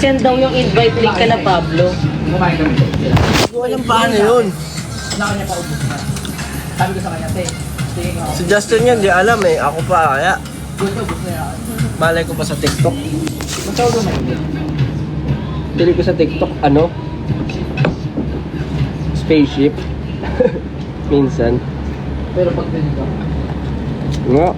I-send daw yung invite link ka na Pablo. Kumain kami. Hindi ko alam paano yun. Wala kanya pa ubus na. Sabi ko sa kanya, te. Tingin ako. Si Justin yan, di alam eh. Ako pa kaya. Gusto, ubus na yan. Malay ko pa sa TikTok. Matawag mo yun. Pili ko sa TikTok, ano? Spaceship. Minsan. Pero pag ganito. Nga.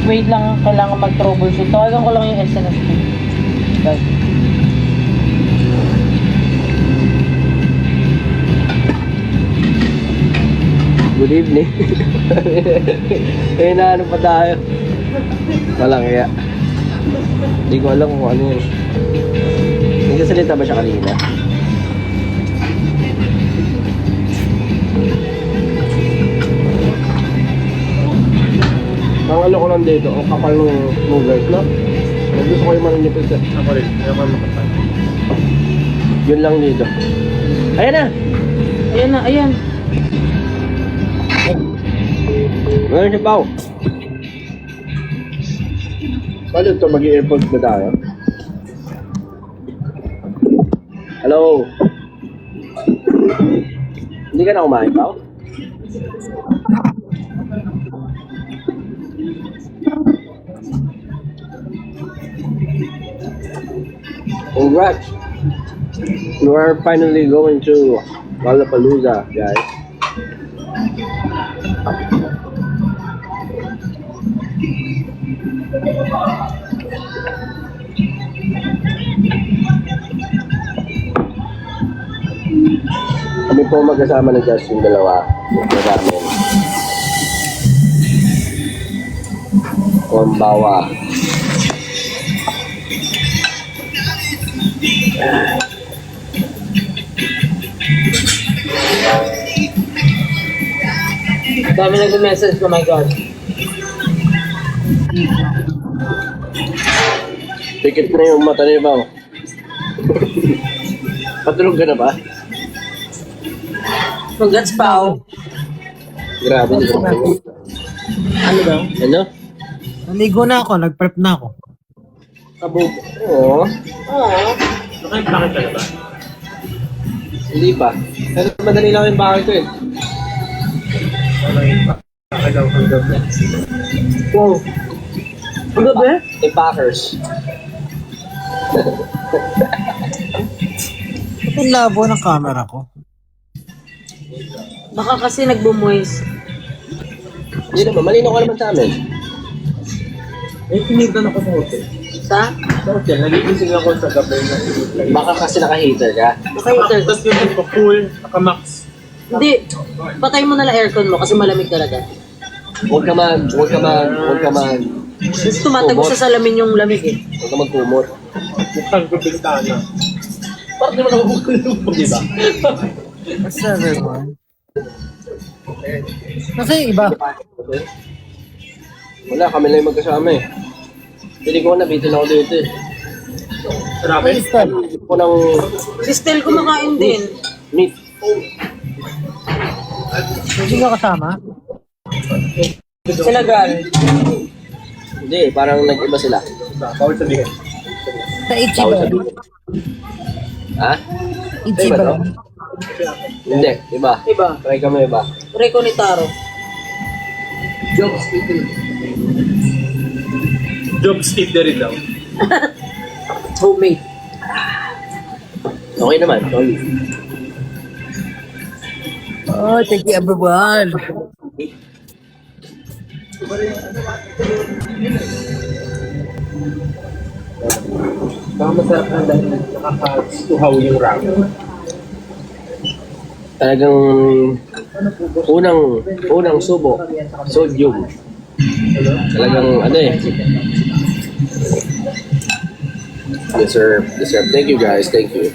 Wait lang, kailangan mag-troubleshoot. Tawagan ko lang yung SNS ko. Guys. Good evening. Eh, naano pa tayo? Walang kaya. Hindi ko alam kung ano yun. Nagsasalita ba siya kanina? Ang ano ko lang dito, ang kapal ng noodles, no? Gusto ko yung maninipis eh. Ako rin, kaya man makapal. Yun lang dito. Ayan na! Ayan na, ayan. Meron siya Pao. Paano ito? Mag-i-airport ba tayo? Hello? Hindi ka na kumain, Pao? Congrats! You are finally going to Lollapalooza, guys. Kami po magkasama na just yung dalawa. Yung namin. Konbawa. Dami nag-message ko, my God. Pikit na yung mata niya, Pao. Patulog ka na ba? Congrats, Pao. Grabe na yung Ano daw? Ano? Naligo na ako, nag-prep na ako. Kabog. Oo. Oo. Bakit ka na ba? Hindi pa. Pero madali lang yung bahay ko eh. Wow. Ang gabi? Yung Packers. Ito yung labo ng camera ko. Baka kasi nagbumoist. Hindi naman. Malinaw ka naman sa amin. Eh, tinitan ako sa hotel. Sa? Sa hotel, nagigising ako sa gabi na Baka kasi naka-heater ka. Naka-heater. Tapos yung nagpa-cool, naka-max. Hindi. Patay mo na lang aircon mo kasi malamig talaga. Huwag ka mag... Kasi tumatagos sa salamin yung lamig eh. Huwag ka magkumot. Buksan ko bintana. Parang di mo nakukulong mo, di ba? What's everyone? Kasi yung iba. Wala, kami lang yung magkasama eh. Hindi ko nabitin ako dito eh. Grabe. Ay, stop. Hindi ko ng Si Stel kumakain din. meat. Hindi ka kasama? Sila Gal. Hindi, parang nag-iba sila. Bawal sabihin. Sa Ichiban. Ha? Ichiban. Hindi, iba. Iba. Try kami iba. Rico ni Taro. Jokes eating. Jokes eat na rin daw. Homemade. Okay naman, sorry. Oh, thank you everyone. Baka masarap na dahil nakaka-tuhaw yung ramen. Talagang unang subo, sodium. Talagang ano eh. Deserve. Thank you guys, thank you.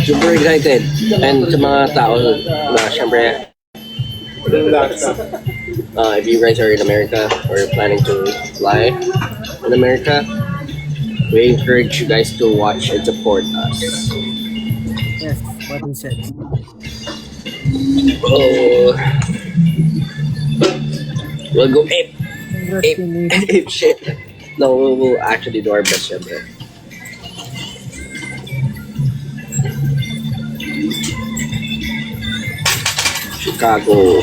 Super excited. And sa mga tao na syempre, if you guys are in America or you're planning to fly in America, we encourage you guys to watch and support us. Yes, what he said. Oh. We'll go ape. Ape shit. No, we'll actually do our best, syempre. Chicago.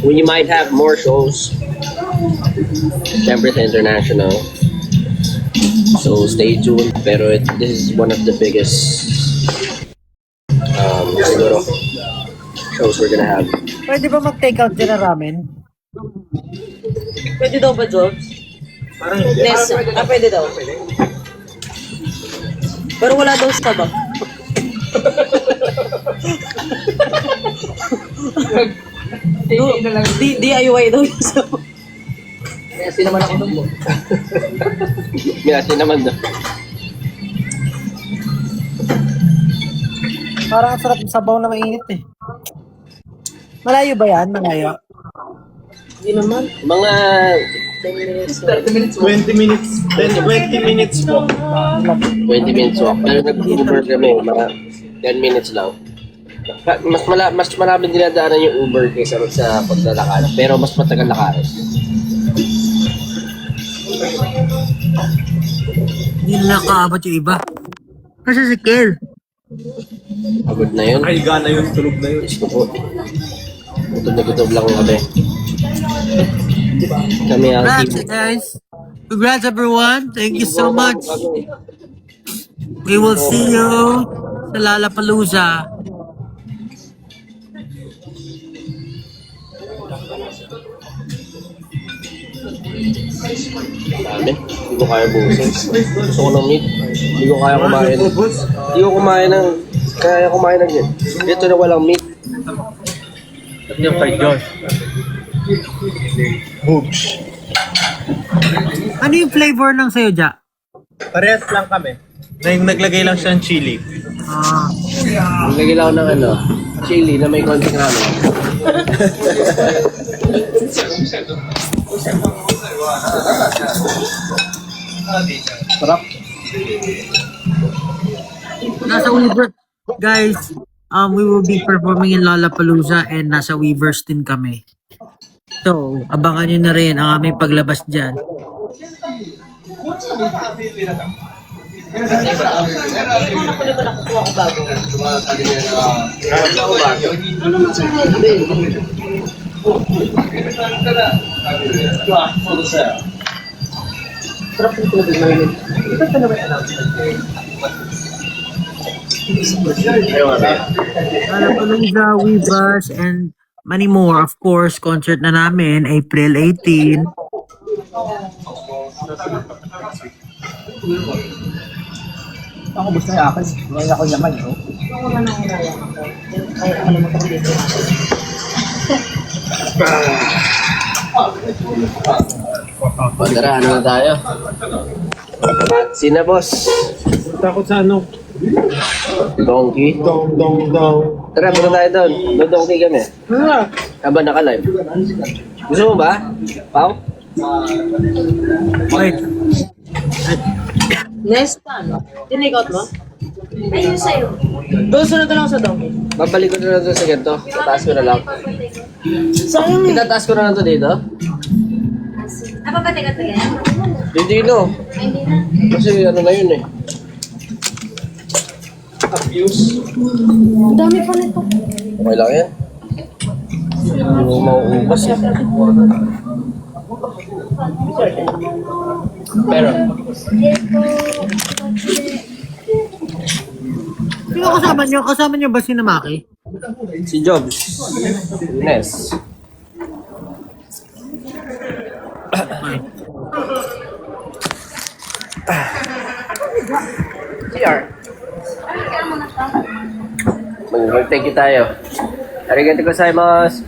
We might have more shows. Syempre sa international. So stay tuned. Pero this is one of the biggest siguro shows we're gonna have. Pwede ba mag-take out din na ramen? Pwede daw ba, Jobs? Parang hindi. Yes, pwede daw. Pero wala daw sa ba? DIY daw yung sa ba? Kasi naman ako nung Kasi naman daw. Parang ang sarap ng sabaw na mainit eh. Malayo ba yan? Malayo? Hindi naman. Mga 30 minutes. 20 minutes. 20 minutes po. 20 minutes walk. Pero nag-Uber kami, mga 10 minutes lang. Mas maraming dinadaanan yung Uber kaysa sa paglalakad. Pero mas matagal lakarin. Hindi na nakaabot yung iba. Kasi si Kel. Pagod na yun. Ay, gana yun. Tulog na yun. Gusto ko. Gutom na gutom lang kami. Kami ang Congrats team. guys. Congrats everyone. Thank you so much. We will see you sa Lollapalooza. Dami. Hindi ko kaya buusin. Gusto ko ng meat. Hindi ko kaya kumain. Hindi ko kumain ng dito na walang meat. At yung fried yun. Boobs. Ano yung flavor ng sayo, Ja? Parehas lang kami. Naglagay lang siya ng chili. Ah, Naglagay lang ako ng chili na may konting ramen. Sarap. nasa Weavers. Guys, we will be performing in Lollapalooza and nasa Weavers din kami. So, abangan nyo na rin ang aming paglabas dyan. Lollapalooza, Weavers, and many more. Of course, concert na namin, April 18. Ako gusto niya akin. Ngayon ako yaman. Tara, ano na tayo? Sina boss? Takot sa ano? Donkey? Dong. Tara, punta tayo doon. Donkey kami. Habang naka-live. Gusto mo ba? Pao? Wait. Next time. Tinake out mo? Ayun sa'yo. Doon sunod na lang sa donkey. Babalik ko na lang doon sa ganito. Tataas ko na lang. Sayang eh. Itataas ko na lang to dito. Papatigat ba yan? Hindi no. Ay, hindi na. Kasi ano na yun eh. Abuse. Ang dami pa nito. Okay lang yan. Hindi mo mauubos eh. Pero, Sino kasama nyo? Kasama nyo ba si Namaki? si Jobs. Ines. Mag-thank you tayo. Arigato gozaimasu.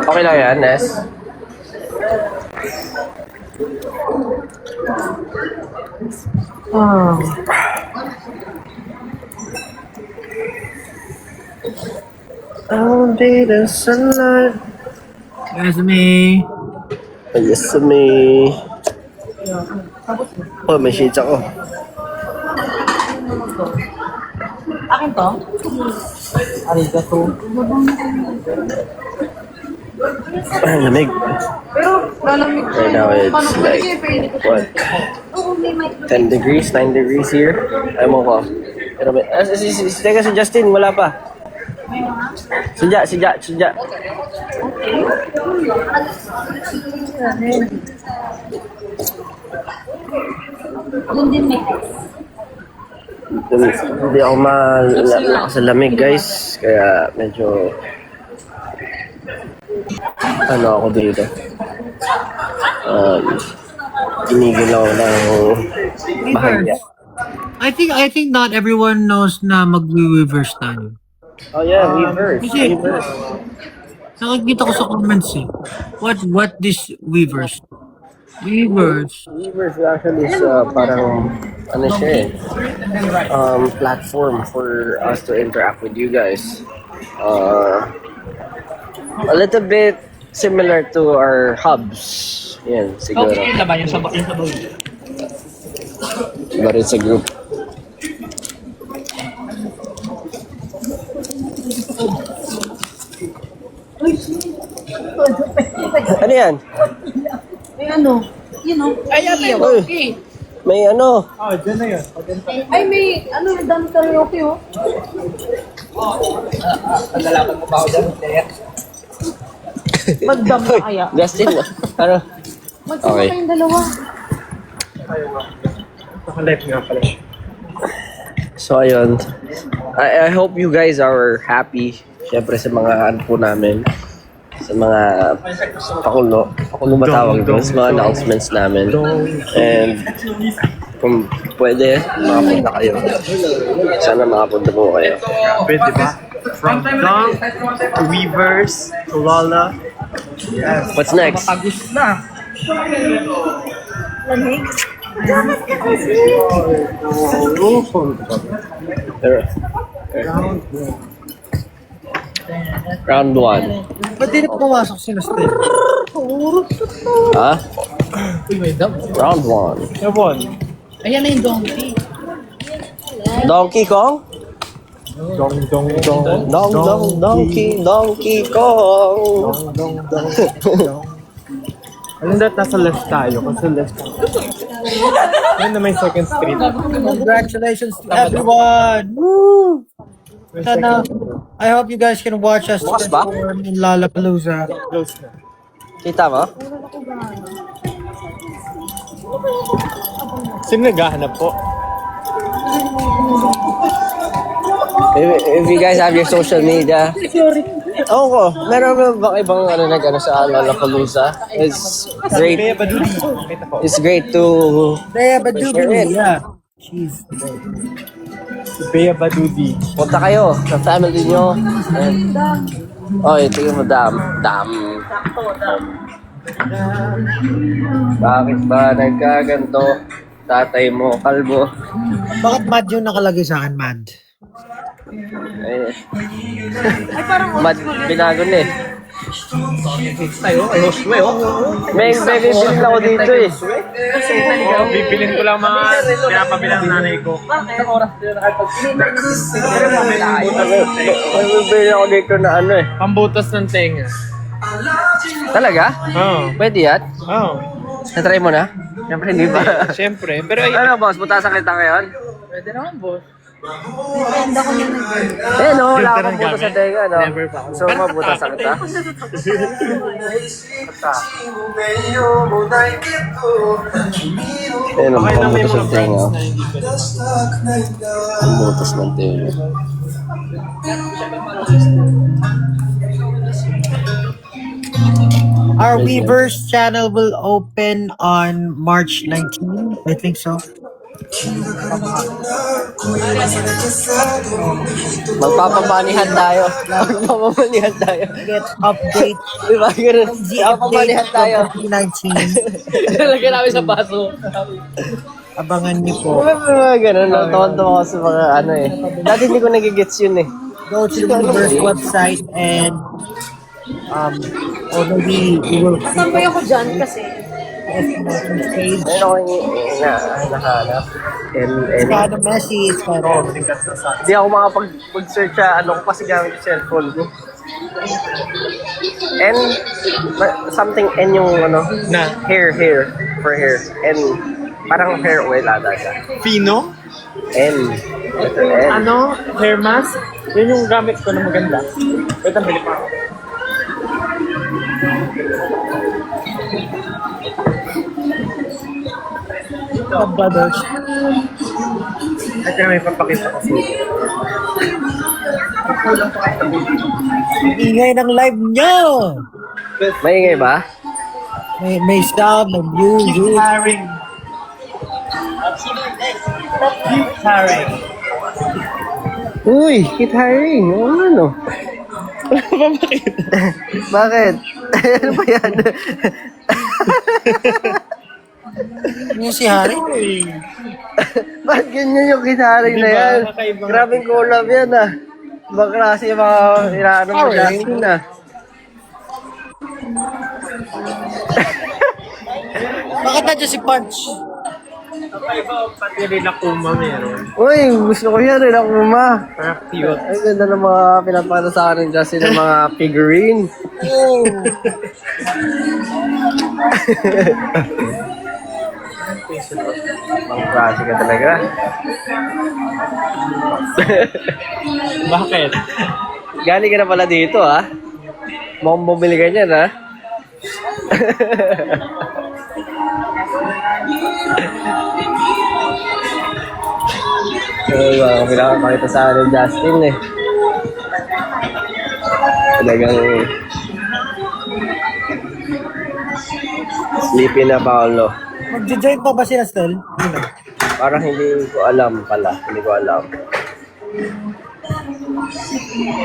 Okay lang yan, Nes. All day the sunlight. Yes, me. Yes, me. Oh, may shades ako. Akin to? Arigato. Lamig. Pero, lalamig ko. Right now it's like, what? 10 degrees, 9 degrees here. Ewan ko. Pero may, teka si Justin, wala pa. Sudya. Doon din may Hindi ako malakas sa lamig, guys. Kaya medyo ano ako dito. Ginigil ako ng bahagya. I think not everyone knows na mag-reverse tayo. Oh yeah, Weavers. Kasi- Nakikita ko sa comments eh. What this Weavers? Weavers. Weavers actually is parang ano siya eh, platform for us to interact with you guys. A little bit similar to our hubs. Yan, siguro. Laban yung sabak yung sabay. But it's a group. Ano yan? May ano, you know. Ay, ate, Uy, okay. may ano? Ay, may ano, dami karaoke, oh. Pagdalapan mo pa ako dyan, Tia. Magdam na kaya. Justin, ano? Magsama Okay. kayong dalawa. Naka-live nga pala. So ayun, I hope you guys are happy. Siyempre sa mga ano po namin, sa mga pakulo ba tawag doon, sa mga announcements namin. And kung pwede, makapunta kayo. Sana makapunta po kayo. Pwede ba? From Dong to Weavers to Lola. Yes. What's next? Agus na. Lamig. Dapat ka kasi. Round 1. Ba't di na pumasok si Nostel? Ha? Uy, may dam. Round 1. Yabon. Ayan na yung donkey. Donkey Kong? Dong, dong, dong. Donkey Kong. Alam that nasa left tayo, kasi left tayo. Yan na may second street. Congratulations to everyone! Woo! May Sana, second I hope you guys can watch us Bukas ba? perform in Lollapalooza. close na. Kita mo? Sino naghahanap po? If you guys have your social media. Oo, meron ba ibang nag-ano sa Lollapalooza? It's great. Bea Badudi. Kita po. It's great to Bea Badoogie, yeah. Jeez. Si Bea Badudi. punta kayo sa family nyo. And, tingnan mo, dam. Bakit ba nagkaganto? Tatay mo, kalbo. Bakit mad yung nakalagay sa akin, mad? Eh, mad, binago na eh. Tayo, Roswe, oh. May bibilin ako dito eh. Bibilin ko lang mga pinapabilang nanay ko. Isang oras din May bibilin ako dito na ano eh. Pambutas ng tenga. Talaga? Oo. Pwede yan? Oo. Na-try mo na? Siyempre hindi ba? Siyempre. Pero ay, Ano boss, butasan kita ngayon? Pwede naman, boss. No, wala Filter akong ng buto sa gamit? tenga, no? Never pa ako. So, mabutasan kita? Ayun, okay lang may pambutas mga ng tenga. friends na hindi pwede. Pambutas ng tenga. Our Weverse channel will open on March 19, I think so. Magpapamanihan tayo. Magpapamanihan tayo. Get updates, Di ba? Ganun. the Magpapamanihan update tayo. of 2019. Lagyan namin sa baso. Abangan niyo po. May mga ganun. Natawan-tawa ko sa mga ano eh. Dati hindi ko nagigets yun eh. go to the Weverse website and already we will Tambay ako dyan kasi. page. Meron ako nahanap. It's kind of messy. It's kind of Hindi ako makapag-search sa ano ko kasi gamit yung cellphone ko. And something N yung ano Na? hair for hair and parang hair oil ata siya. Fino? N. Letter N. Ano? Hair mask? Yun yung gamit ko na maganda. Wait, ang bili pa ako. brothers. At kaya may papakita ko sa Ingay ng live nyo! Maingay ba? May sound, may music. Haring. Haring. Uy, Kit Haring. Oo nga no. Bakit? Ano ba yan? Yung si Harry. Bakit ganyan yung Kit Haring na Diba? yan? Kakaibang- Grabing collab yan ah. Ibang klase yung mga inaano mo Haring? Justin ah. Bakit nandiyan si Punch? Kakaiba pati rin na kuma meron. Uy, gusto ko yan rin ako ma. Parang cute. Ay, ganda ng mga pinapano sa akin ng Justin ng mga figurine. Oh. Ibang klase ka talaga. Bakit? Galing ka na pala dito ah. Mukhang bumili ka niyan ah. Wow, pinapakita sa akin ng Justin eh. Talagang sleepy na Paolo. Mag-join pa ba sila still? Parang hindi ko alam pala. Hindi ko alam.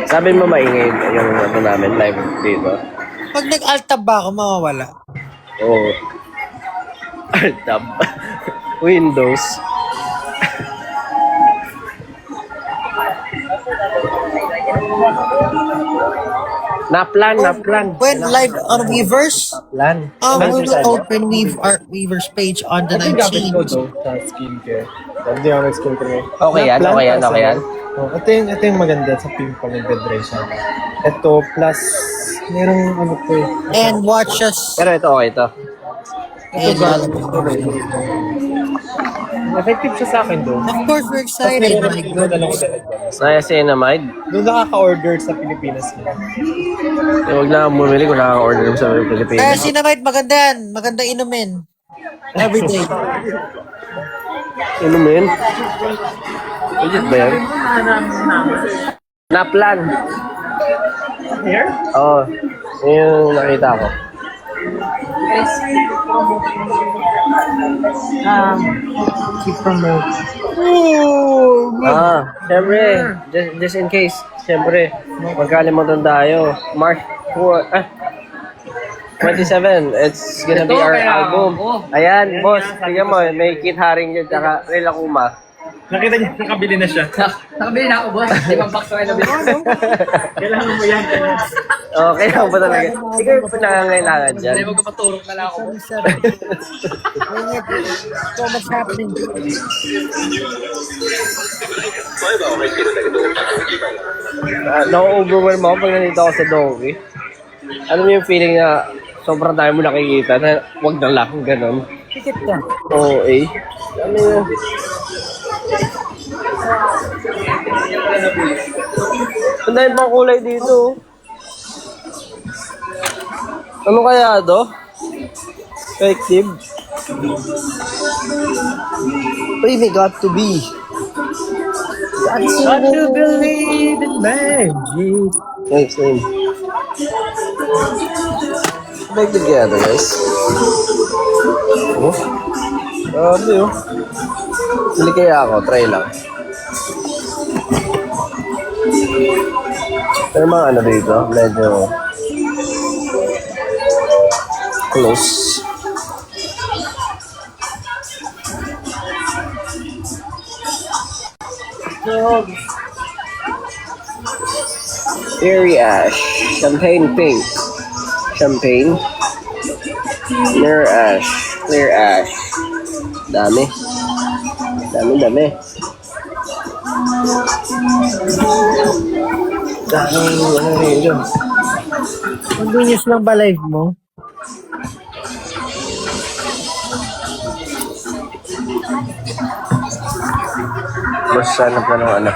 Sabi mo maingay yung ano namin live dito. Pag nag-alt-tab ba ako, mawawala. Oo. Alt-tab. Windows. Naplan. When live on Weverse, Plan. we will open Weverse page on the Ito yung gamit ko 19th. to sa skincare. Hindi ako nag-skincare. Okay yan, okay yan, okay yan. Oh, ito yung maganda sa pink pag nagbe-dry siya. Ito plus, merong ano to eh. And watch us. Pero ito okay ito. And Effective siya sa akin doon. of course, we're excited. My goodness. Niacinamide. Doon nakaka-order sa Pilipinas na. Huwag na akong bumili kung nakaka-order mo sa Pilipinas. Cinnamide, maganda yan. Magandang inumin. Every day. Ano mo yun? Legit ba yan? Naplan. Here? Oo. Yun yung nakita ko. Keep promote. Siyempre. Just in case. Siyempre. Magkalimutan tayo. March 27. It's gonna be our album. Ayan, boss. Tingnan mo. May Kit Haring dyan. Tsaka Rela Kuma. Nakita niya, nakabili na siya. Nakabili na ako, boss. 5 box na nabili. Kailangan mo yan. Oo, kailangan ba talaga? Ikaw yung pinangangailangan dyan. Hindi, magpapaturok na lang ako. So much happening. Na-overwhelm ako pag nandito ako sa Donkey. Ano mo yung feeling na sobrang tayo mo nakikita na wag na lang, ganun. Tikit ka. Oo, eh. Ano yun? Ang dahil pang kulay dito. Ano kaya to? Effective? Uy, may got to be. Got to believe in magic. Next name. Back together, guys. Oh. Grabe, oh. Bili kaya ako, try lang. Pero mga ano dito, medyo close. Cherry ash. Champagne pink. Champagne. Mirror ash. Clear ash. Dami. Dami. Dami ano rin yun. Continuous lang ba live mo? Mas hanap na ng ano.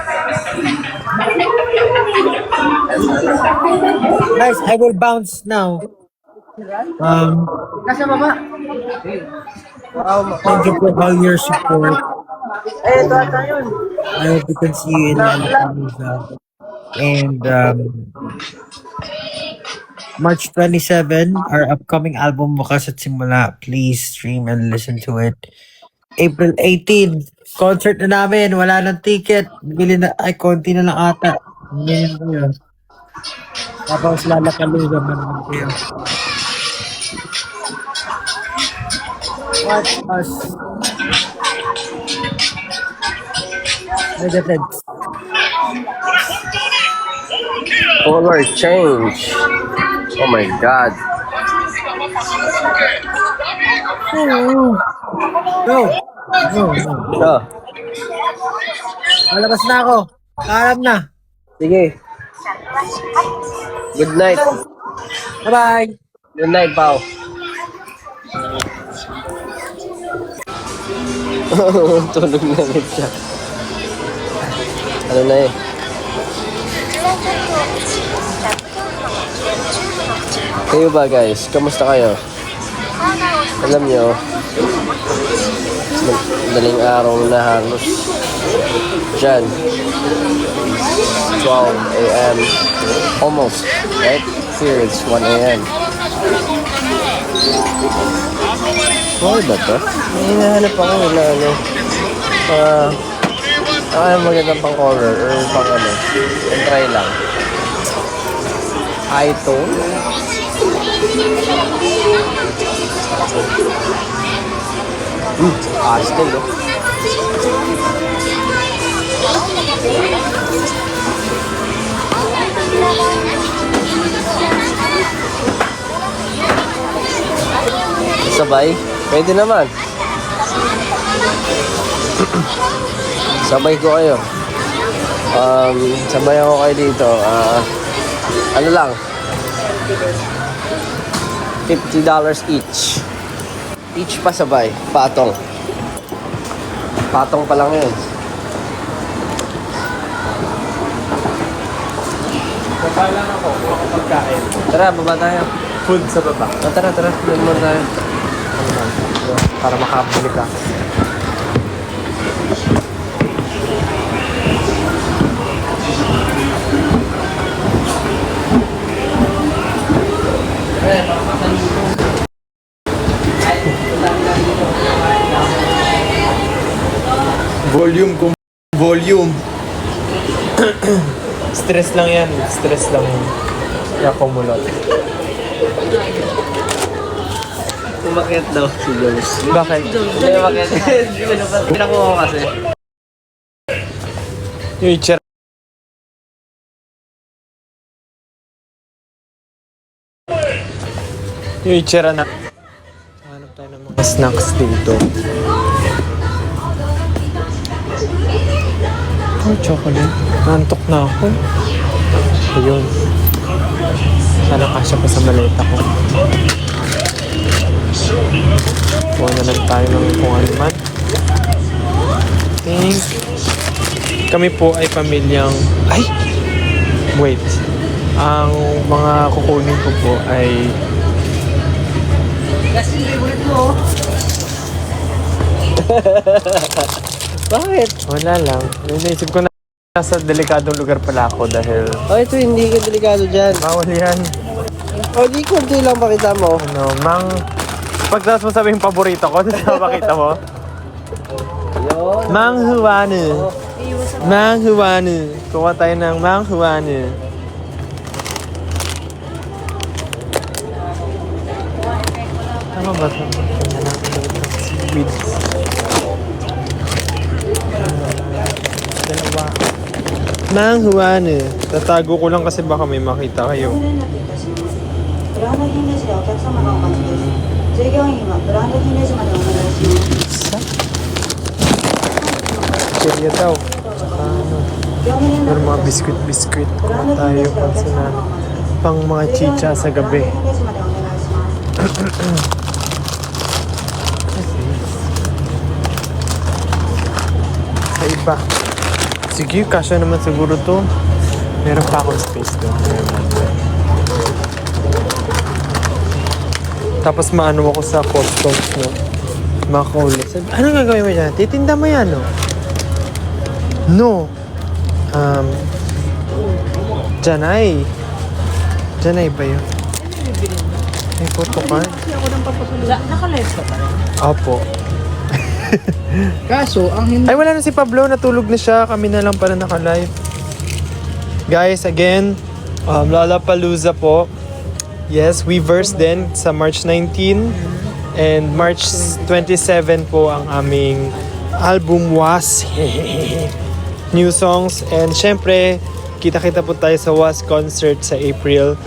Guys, I will bounce now. Nasa baba. Thank you for all your support. Eh, ito ata yun. I hope we can see you in Lollapalooza. And March 27, our upcoming album Wakas at Simula. Please stream and listen to it. April 18, concert na namin. Wala nang ticket. Bili na, ay, konti na lang ata. Ngayon ko yun. Tapos Lollapalooza naman kayo. Watch us. Negative. Color change. Oh my God. Go! Go! Oh, Malabas na ako. Kaarap na. sige. Good night. Bye-bye! Good night, Pao. Tulog na rin siya. Ano na eh. Kayo ba guys? Kamusta kayo? Alam nyo, daling araw na halos dyan. 12 a.m. Almost, right? Here it's 1 a.m. Okay ba to? May hinahanap ako na ano. Magandang pang color or pang ano. Try lang. High tone. Pastel oh. Sabay? Pwede naman. Sabay ko kayo. Sabay ako kayo dito. Ano lang? $50 each. Each pa sabay. Patong. Patong pa lang yun. Baba lang ako, ako pagkain. Tara, baba tayo. Food sa baba. Tara. Doon muna tayo. Para makabili ka. Volume. Stress lang yan. Stress lang yun. I-accumulate. Umakyat daw si Jules. Bakit? Hindi umakyat. Pinakuha ko kasi. Yung itsura. Yung itsura na. Hanap tayo ng mga snacks dito. Oh, chocolate. Nantok na ako. Ayun. Sana kasya pa sa maleta ko. Kuha na lang tayo ng kung ano man. Think. Kami po ay pamilyang... Ay! Wait. Ang mga kukunin ko po ay... Bakit? Wala lang. Naisip ko na nasa delikadong lugar pala ako dahil... Oh, ito hindi ka delikado dyan. Bawal yan. Oh, di konti lang pakita mo. Ano, pagtas mo sabihin paborito ko, makita mo? Yun. Manghuanu. Manghuanu. Kuha tayo ng manghuanu. Tama ba ito? Seaweed. Dalawa. Mang Juan eh. Tatago ko lang kasi baka may makita kayo. ブランド品レジでお客様がお待ちです。従業員はブランド品レジまでお願いします。 Kaya daw. Saka ano. Pero mga biskuit-biskuit. Kuma tayo pang sana. Pang mga chicha sa gabi. Sa iba. Sige, kasya naman siguro to. Meron pa akong space doon. Tapos maano ako sa customs, no? Makaulit. Ano gagawin mo dyan? Titinda mo yan, no? No. Janay. Janay ba yun? May photocard? Naka-live ka pa rin. Opo. Kaso, ang hindi... Ay, wala na si Pablo. Natulog na siya. Kami na lang pala naka-live. Guys, again, Lollapalooza po. Yes, Weverse din sa March 19. And March 27 po ang aming album Was. New songs. And syempre, kita-kita po tayo sa Was concert sa April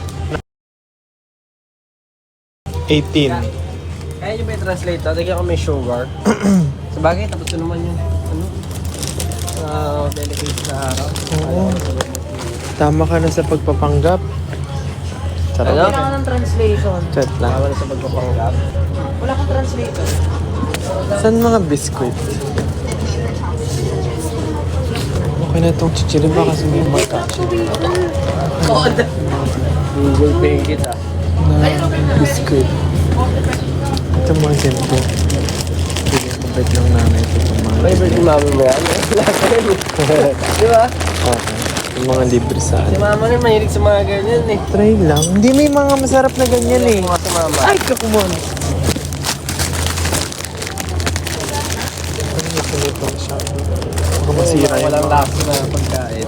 18. Kaya nyo ba yung translate? Tagyan ko may sugar. Sa bagay, tapos ito naman yung delicate na araw. Oo. Tama ka na sa pagpapanggap. Sarap. Ano? Wala ka ng translation. Chat lang. Tama na sa pagpapanggap. Wala kang translator. Saan mga biskuit? Okay na itong chichiri ba kasi may magkasya Google Pay kita. na biskuit. Ito mga ganito. Pinakabait lang namin ito. Favorite ni mama mo yan? Lahat ka rin eh. Di ba? Okay. Yung mga libre sa Si ano. mama rin mahilig sa mga ganyan eh. Try lang. Hindi may mga masarap na ganyan eh. Mga sa mama. Ay, kakumon! Ano gusto nito masyado? Baka masira yung Walang mga... lakas na pagkain.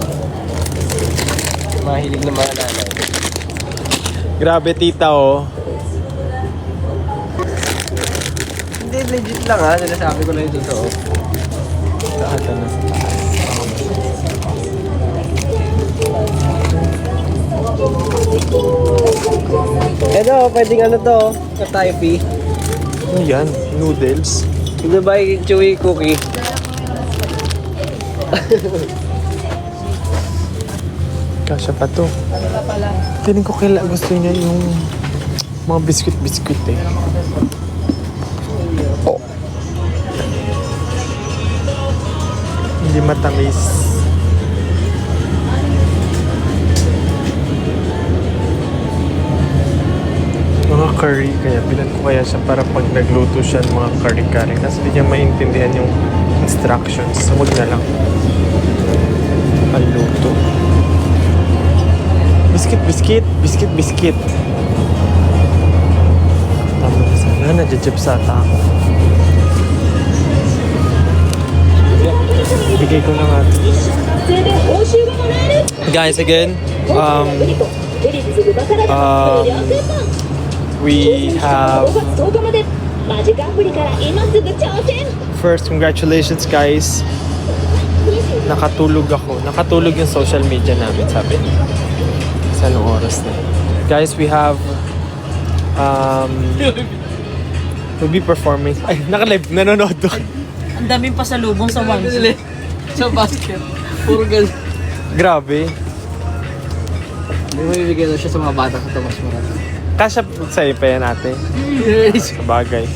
Mahilig na mga nanay. Grabe tita oh. Hindi, legit lang ha. Sinasabi ko lang yung totoo. Lahat na sa taas. Ito, pwedeng ano to. Kataypi. Ano yan? Noodles? Dubai chewy cookie. Kasya pa to. Tingin ko gusto niya yung mga biscuit eh. Oh. Hindi matamis. Mga curry, kaya bilan ko kaya siya para pag nagluto siya ng mga curry-curry. Kasi hindi niya maintindihan yung instructions. So, wag na lang. Paluto. Biscuit. Tama na sana. Nadjajab sa ata ako. Bigay ko na nga. Guys, again, we have first, congratulations guys. Nakatulog ako. Nakatulog yung social media namin, sabi niya. Sa anong oras na. Guys, we have we'll be performing. Ay, naka-live. Nanonood doon. Ang daming pasalubong sa one. Sa basket. Puro ganun. Grabe. Hindi mo ibigay na siya sa mga bata sa Tomas Morato. Kasya sa'yo pa yan ate. Sa bagay.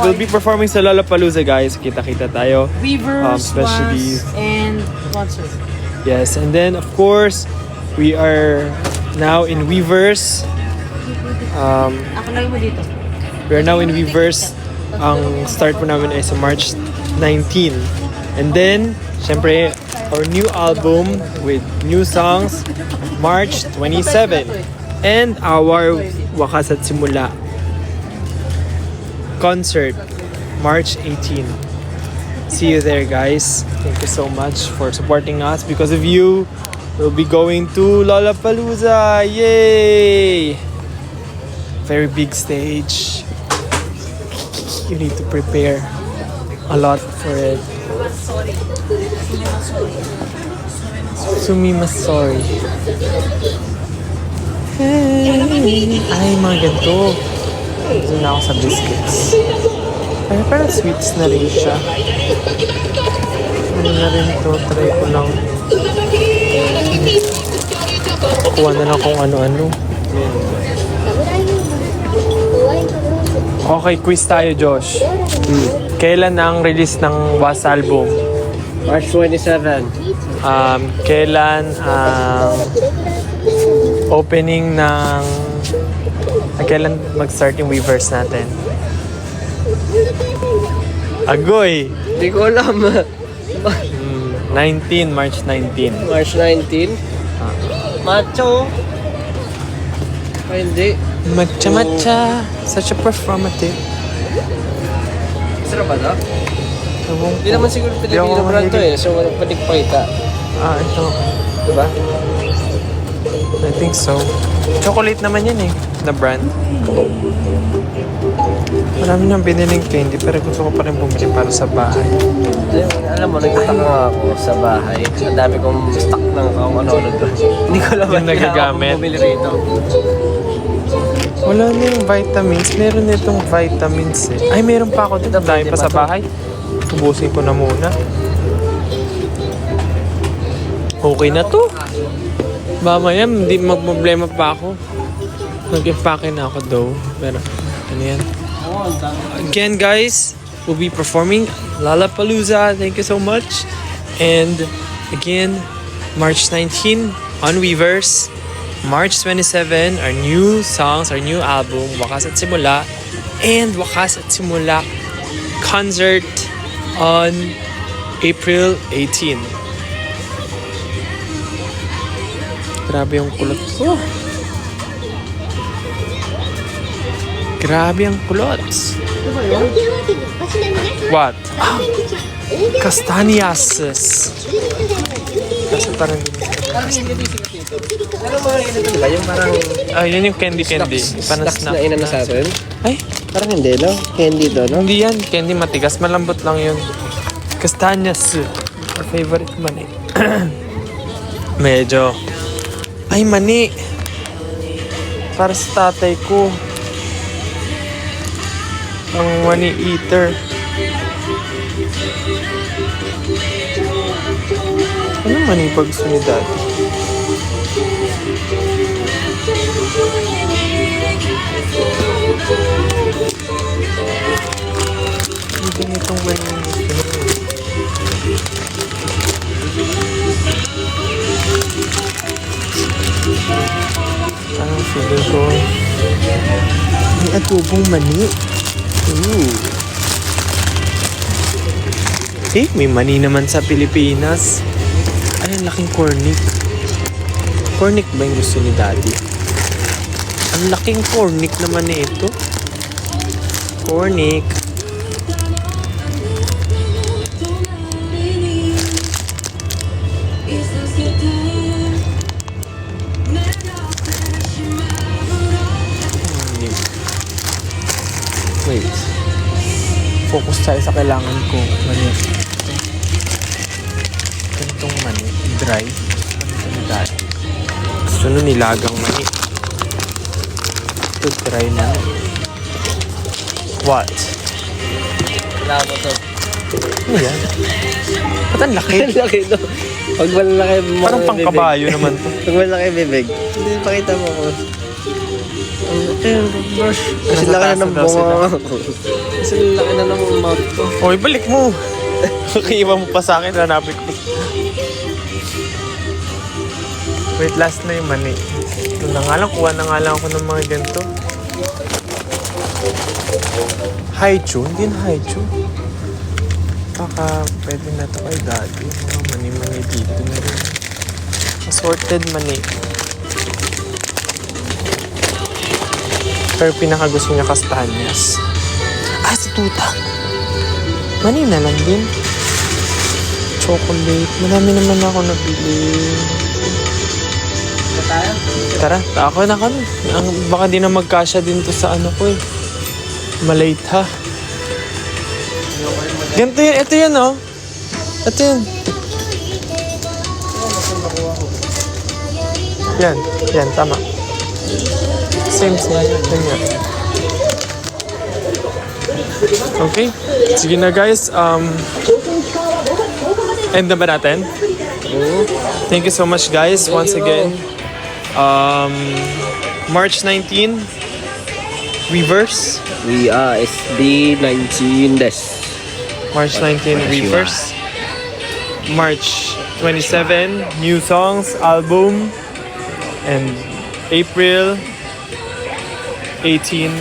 We'll be performing sa Lollapalooza guys. Kita-kita tayo. Weavers, especially- Was, and concert. Yes, and then of course, we are now in Weverse. Ako lang mo dito. We are now in Weverse. Ang start po namin ay sa March 19. And then, syempre, our new album with new songs, March 27. And our Wakas at Simula concert, March 18. See you there, guys. Thank you so much for supporting us. Because of you, we'll be going to Lollapalooza. Yay! Very big stage. You need to prepare a lot for it. Sumimasorry. Ay, mga ganito. Doon na ako sa biscuits. Ay, parang sweets na rin siya. Ano na rin ito? Try ko lang. Kuha na lang kung ano-ano. Okay, quiz tayo, Josh. Kailan ang release ng Was album? March 27. Kailan ang opening ng... kailan mag-start yung Weverse natin? Agoy! Hindi ko alam. 19, March 19. March 19. Macho. Ay, hindi. Matcha-matcha. Such a performative. Sarap ba ito? Ewan Hindi ko. naman siguro Di ako Pilipino brand to mahilig. eh. So, pwede pakita. Ito. Diba? I think so. Chocolate naman yan eh, na brand. Marami nang biniling candy pero gusto ko pa rin bumili para sa bahay. Alam mo, nagtataka nga ako sa bahay. Ang dami kong stock ng kung ano-ano doon. Hindi ko alam Yung nagagamit. ako bumili rito. Wala na yung vitamins. Meron na itong vitamins eh. Ay, meron pa ako dito. Dahil pa sa bahay. Ubusin ko na muna. Okay na to. Mamaya, hindi magproblema pa ako. Nag-impake na ako though. Pero, ano yan? Again, guys, we'll be performing Lollapalooza. Thank you so much. And again, March 19 on Weverse. March 27, our new songs, our new album, Wakas at Simula. And Wakas at Simula concert on April 18. Grabe yung kulot ko. Grabe ang kulot. What? Ah, Castañas. Kasi parang Ano mga ganito diba? Yung parang yun yung candy. snacks na inano sa atin. Ay, Parang hindi, no? Candy to, no? hindi yan. Candy matigas. Malambot lang yun. Castañas. Our favorite mani. Medyo. Ay, mani. Para sa tatay ko. Ang money eater. Ano money pag gusto ni daddy? Hindi nitong money yung gusto niya. Parang feeling ko may atubong mani. Ooh. Eh, may mani naman sa Pilipinas. Ay, ang laking cornic. Cornic ba yung gusto ni daddy? Ang laking cornic naman na ito. Cornic. Cornic. Wait. Focus tayo sa kailangan ko. Mani. Ganitong mani. Dry. Ano ni daddy? Gusto nun nilagang mani. Ito dry mani. What? Kailangan mo to. Ano yan? Ba't ang laki? Ang laki to. Pag malaki mo Parang pangkabayo naman to. Pag malaki bibig. Hindi, pakita mo ko. Kasi laki na ng bunga ko. Kasi laki na ng mouth ko. Oy, balik mo! Kiiwan mo pa sa akin, hanapin ko. Wait, last na yung mani. Ito na nga lang, kuha na nga lang ako ng mga ganito. Haichu? Hindi na Haichu. Baka pwede na ito kay daddy. Mga mani-mani dito na rin. Assorted mani. Pero pinakagusto niya Castañas. Ah, si Tuta. Mani na lang din. Chocolate. Marami naman ako nabili. Tara, ako na kami. Baka di na magkasya din to sa ano ko eh. Malate ha. Ganito yun, ito yun oh. Ito yun. Yan. Yan, tama. Same nga. Okay. Sige na guys. End na ba natin? Thank you so much guys once again. March 19, reverse. We are SB19 des. March 19, reverse. March 27, new songs, album. And April 18,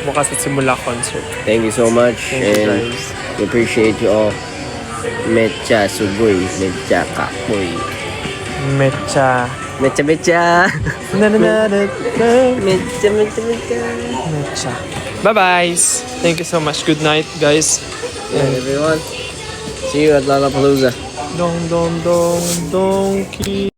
Wakas at Simula concert. Thank you so much. Thank you And guys. we appreciate you all. Mecha sugoy. Mecha kapoy. Mecha. Mecha mecha. Na na na na na. Mecha mecha mecha. Mecha. Bye-bye. Thank you so much. Good night, guys. Yeah, everyone. See you at Lollapalooza. Dong dong dong donkey.